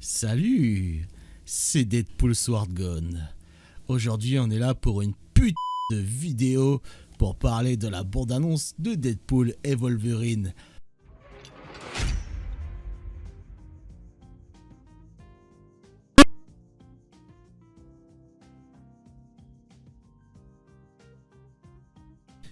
Salut, c'est Deadpool Sword Gone. Aujourd'hui, on est là pour une putain de vidéo pour parler de la bande-annonce de Deadpool et Wolverine.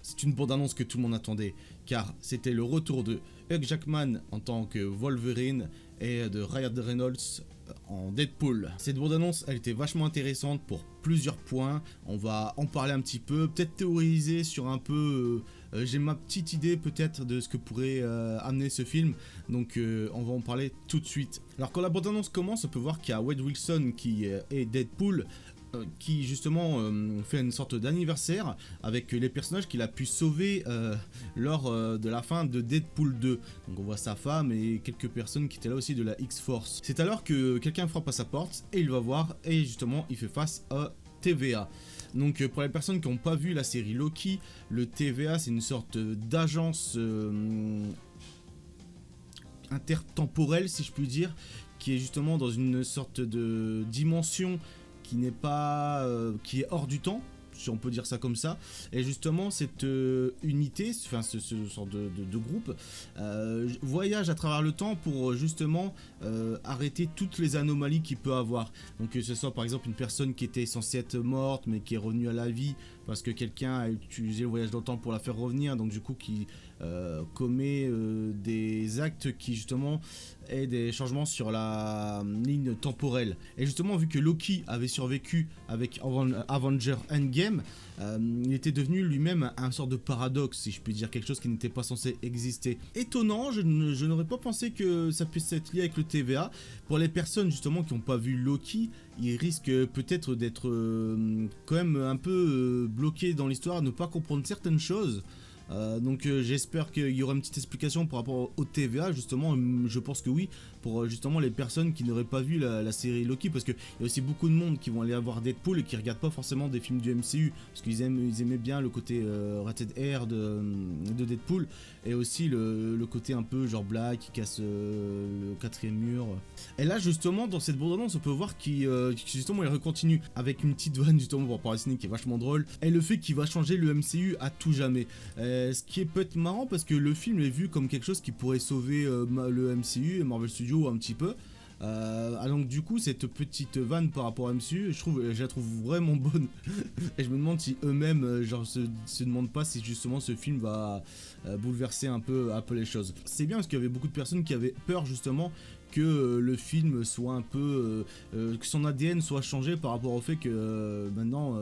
C'est une bande-annonce que tout le monde attendait, car c'était le retour de Hugh Jackman en tant que Wolverine et de Ryan Reynolds en Deadpool. Cette bande-annonce, elle était vachement intéressante pour plusieurs points. On va en parler un petit peu, peut-être théoriser sur un peu... j'ai ma petite idée peut-être de ce que pourrait amener ce film, donc on va en parler tout de suite. Alors quand la bande-annonce commence, on peut voir qu'il y a Wade Wilson qui est Deadpool, qui justement fait une sorte d'anniversaire avec les personnages qu'il a pu sauver lors de la fin de Deadpool 2. Donc on voit sa femme et quelques personnes qui étaient là aussi de la X-Force. C'est alors que quelqu'un frappe à sa porte et il va voir et justement il fait face à TVA. Donc pour les personnes qui n'ont pas vu la série Loki, le TVA c'est une sorte d'agence intertemporelle si je puis dire, qui est justement dans une sorte de dimension qui n'est pas qui est hors du temps, si on peut dire ça comme ça, et justement cette unité, enfin ce genre de groupe voyage à travers le temps pour justement arrêter toutes les anomalies qu'il peut avoir. Donc que ce soit par exemple une personne qui était censée être morte mais qui est revenue à la vie parce que quelqu'un a utilisé le voyage dans le temps pour la faire revenir, donc du coup qui commet des actes qui justement aient des changements sur la ligne temporelle. Et justement vu que Loki avait survécu avec Avengers Endgame, il était devenu lui-même un sort de paradoxe, si je puis dire, quelque chose qui n'était pas censé exister. Étonnant, je n'aurais pas pensé que ça puisse être lié avec le TVA. Pour les personnes justement qui n'ont pas vu Loki, ils risquent peut-être d'être quand même un peu bloqués dans l'histoire, ne pas comprendre certaines choses. Donc j'espère qu'il y aura une petite explication par rapport au TVA, justement, je pense que oui, pour justement les personnes qui n'auraient pas vu la série Loki, parce qu'il y a aussi beaucoup de monde qui vont aller voir Deadpool et qui regardent pas forcément des films du MCU, parce qu'ils aimaient bien le côté rated R de Deadpool, et aussi le côté un peu genre blague qui casse le quatrième mur. Et là justement dans cette bande-annonce on peut voir qu'il justement il recontinue avec une petite vanne justement pour parler ciné qui est vachement drôle, et le fait qu'il va changer le MCU à tout jamais. Ce qui peut être marrant parce que le film est vu comme quelque chose qui pourrait sauver le MCU et Marvel Studios un petit peu. Donc du coup cette petite vanne par rapport à MCU, je la trouve vraiment bonne. Et je me demande si eux-mêmes genre se demandent pas si justement ce film va bouleverser un peu les choses. C'est bien parce qu'il y avait beaucoup de personnes qui avaient peur justement que le film soit un peu que son ADN soit changé par rapport au fait que maintenant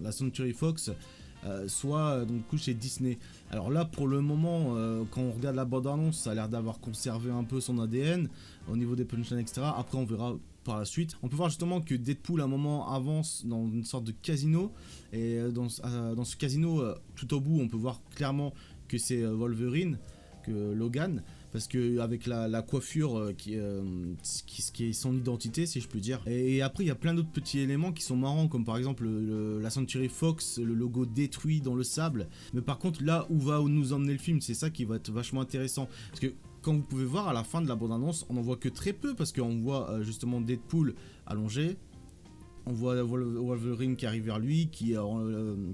la Century Fox soit donc coup chez Disney. Alors là pour le moment quand on regarde la bande-annonce ça a l'air d'avoir conservé un peu son ADN au niveau des punchlines etc. Après on verra par la suite. On peut voir justement que Deadpool à un moment avance dans une sorte de casino, et dans ce casino tout au bout on peut voir clairement que c'est Wolverine, que Logan, parce que avec la coiffure qui est son identité si je peux dire. Et après il y a plein d'autres petits éléments qui sont marrants, comme par exemple la Century Fox, le logo détruit dans le sable. Mais par contre là où va nous emmener le film, c'est ça qui va être vachement intéressant, parce que quand vous pouvez voir à la fin de la bande-annonce, on en voit que très peu, parce qu'on voit justement Deadpool allongé, on voit Wolverine qui arrive vers lui, qui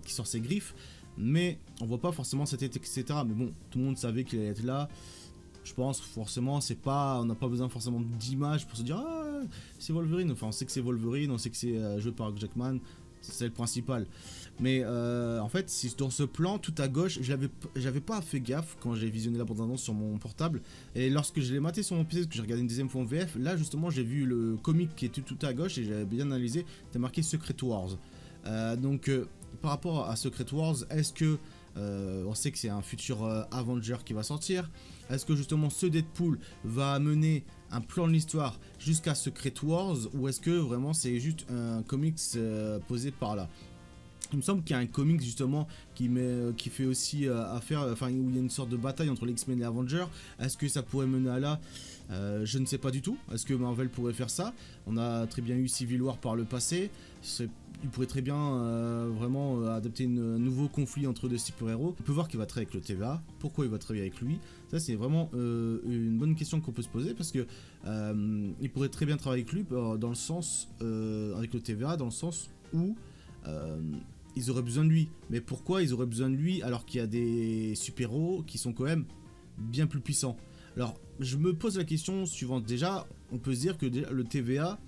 sort ses griffes, mais on voit pas forcément cette tête etc. Mais bon, tout le monde savait qu'il allait être là. Je pense forcément c'est pas, on n'a pas besoin forcément d'images pour se dire ah c'est Wolverine, enfin on sait que c'est Wolverine, on sait que c'est joué par Hugh Jackman, c'est le principal. Mais en fait si dans ce plan tout à gauche, j'avais pas fait gaffe quand j'ai visionné la bande-annonce sur mon portable, et lorsque je l'ai maté sur mon PC, que j'ai regardé une deuxième fois en VF, là justement j'ai vu le comic qui était tout à gauche et j'avais bien analysé, c'était marqué Secret Wars. Donc par rapport à Secret Wars, est-ce que on sait que c'est un futur Avenger qui va sortir. Est-ce que justement ce Deadpool va amener un plan de l'histoire jusqu'à Secret Wars, ou est-ce que vraiment c'est juste un comics posé par là? Il me semble qu'il y a un comics justement qui fait aussi affaire, enfin où il y a une sorte de bataille entre les X-Men et les Avengers. Est-ce que ça pourrait mener à là? Je ne sais pas du tout. Est-ce que Marvel pourrait faire ça? On a très bien eu Civil War par le passé. il pourrait très bien vraiment adapter un nouveau conflit entre deux super-héros. On peut voir qu'il va travailler avec le TVA. Pourquoi il va travailler avec lui? Ça, c'est vraiment une bonne question qu'on peut se poser, parce que il pourrait très bien travailler avec lui dans le sens avec le TVA, dans le sens où ils auraient besoin de lui. Mais pourquoi ils auraient besoin de lui alors qu'il y a des super-héros qui sont quand même bien plus puissants? Alors, je me pose la question suivante. Déjà, on peut se dire que le TVA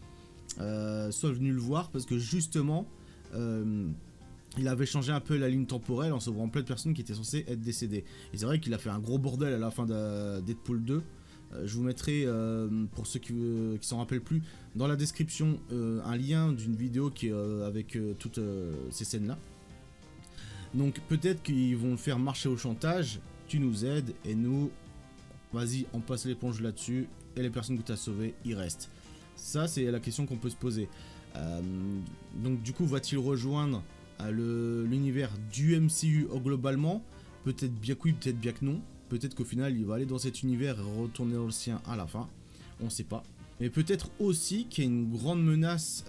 soit venu le voir parce que justement, il avait changé un peu la ligne temporelle en sauvant plein de personnes qui étaient censées être décédées. Et c'est vrai qu'il a fait un gros bordel à la fin de Deadpool 2. Je vous mettrai, pour ceux qui s'en rappellent plus, dans la description un lien d'une vidéo qui avec toutes ces scènes-là. Donc peut-être qu'ils vont le faire marcher au chantage. Tu nous aides et nous, vas-y, on passe l'éponge là-dessus. Et les personnes que tu as sauvées, ils restent. Ça, c'est la question qu'on peut se poser. Donc du coup, va-t-il rejoindre l'univers du MCU globalement? Peut-être bien que oui, peut-être bien que non. Peut-être qu'au final, il va aller dans cet univers et retourner dans le sien à la fin. On sait pas. Mais peut-être aussi qu'il y a une grande menace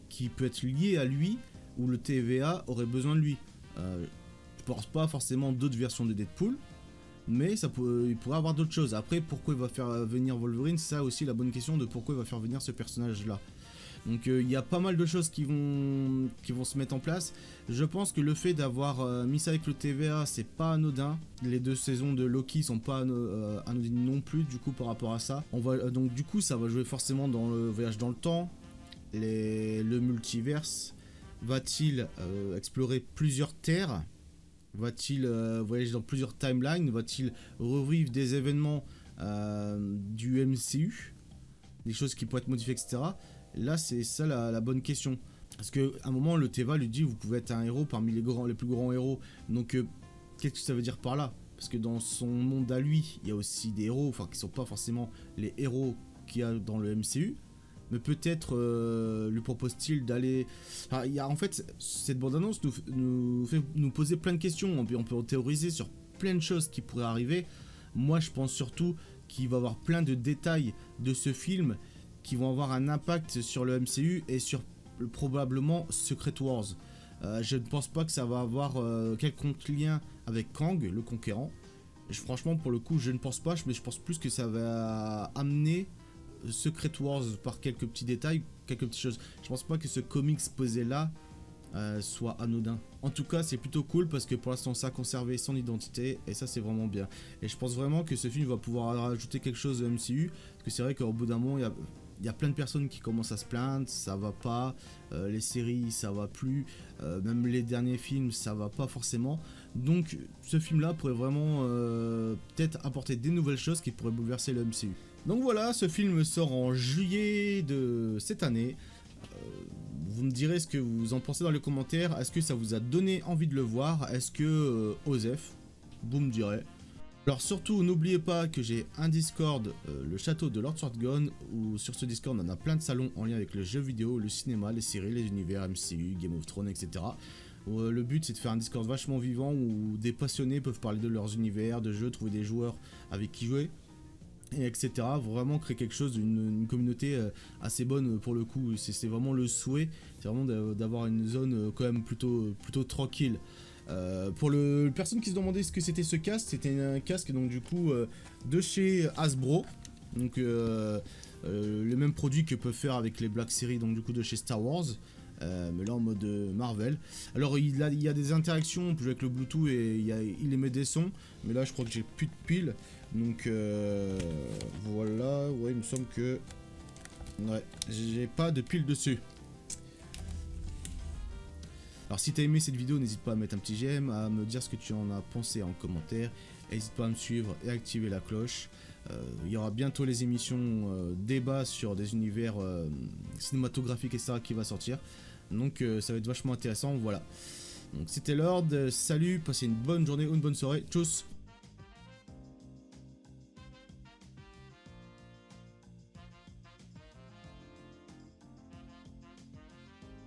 qui peut être liée à lui, où le TVA aurait besoin de lui. Je pense pas forcément d'autres versions de Deadpool, mais il pourrait avoir d'autres choses. Après, pourquoi il va faire venir Wolverine, c'est ça aussi la bonne question de pourquoi il va faire venir ce personnage-là. Donc il y a pas mal de choses qui vont se mettre en place. Je pense que le fait d'avoir mis ça avec le TVA, c'est pas anodin. Les 2 saisons de Loki sont pas anodines non plus, du coup, par rapport à ça. Donc du coup, ça va jouer forcément dans le voyage dans le temps, le multiverse. Va-t-il explorer plusieurs terres? Va-t-il voyager dans plusieurs timelines? Va-t-il revivre des événements du MCU? Des choses qui pourraient être modifiées, etc. Là, c'est ça la bonne question. Parce qu'à un moment, le TVA lui dit, vous pouvez être un héros parmi les plus grands héros. Donc, qu'est-ce que ça veut dire par là? Parce que dans son monde à lui, il y a aussi des héros, enfin, qui sont pas forcément les héros qu'il y a dans le MCU. Mais peut-être lui propose-t-il d'aller... Enfin, en fait, cette bande-annonce nous fait nous poser plein de questions. On peut théoriser sur plein de choses qui pourraient arriver. Moi, je pense surtout qu'il va y avoir plein de détails de ce film qui vont avoir un impact sur le MCU et sur probablement Secret Wars. Je ne pense pas que ça va avoir quelconque lien avec Kang, le Conquérant. Franchement, pour le coup, je ne pense pas, mais je pense plus que ça va amener Secret Wars par quelques petits détails, quelques petites choses. Je pense pas que ce comics posé là soit anodin. En tout cas, c'est plutôt cool parce que pour l'instant, ça a conservé son identité et ça, c'est vraiment bien. Et je pense vraiment que ce film va pouvoir rajouter quelque chose au MCU parce que c'est vrai qu'au bout d'un moment, il y a plein de personnes qui commencent à se plaindre, ça va pas, les séries ça va plus, même les derniers films ça va pas forcément. Donc ce film là pourrait vraiment peut-être apporter des nouvelles choses qui pourraient bouleverser le MCU. Donc voilà, ce film sort en juillet de cette année. Vous me direz ce que vous en pensez dans les commentaires. Est-ce que ça vous a donné envie de le voir? Est-ce que Osef, vous me direz. Alors surtout, n'oubliez pas que j'ai un Discord, le château de Lord Swordgun, où sur ce Discord on a plein de salons en lien avec le jeu vidéo, le cinéma, les séries, les univers MCU, Game of Thrones, etc. Le but c'est de faire un Discord vachement vivant où des passionnés peuvent parler de leurs univers, de jeux, trouver des joueurs avec qui jouer, et etc. Vraiment créer quelque chose, une communauté assez bonne pour le coup. C'est vraiment le souhait, c'est vraiment d'avoir une zone quand même plutôt tranquille. Pour les personnes qui se demandaient ce que c'était ce casque, c'était un casque donc du coup de chez Hasbro, donc le même produit que peuvent faire avec les Black Series, donc du coup de chez Star Wars, mais là en mode Marvel. Alors il y a des interactions, on peut jouer avec le Bluetooth et il émet des sons, mais là je crois que j'ai plus de piles, donc voilà, ouais, il me semble que ouais, j'ai pas de piles dessus. Alors si t'as aimé cette vidéo, n'hésite pas à mettre un petit j'aime, à me dire ce que tu en as pensé en commentaire. N'hésite pas à me suivre et à activer la cloche. Il y aura bientôt les émissions débats sur des univers cinématographiques etc. qui va sortir. Donc ça va être vachement intéressant, voilà. Donc c'était Lord, salut, passez une bonne journée ou une bonne soirée, tchuss.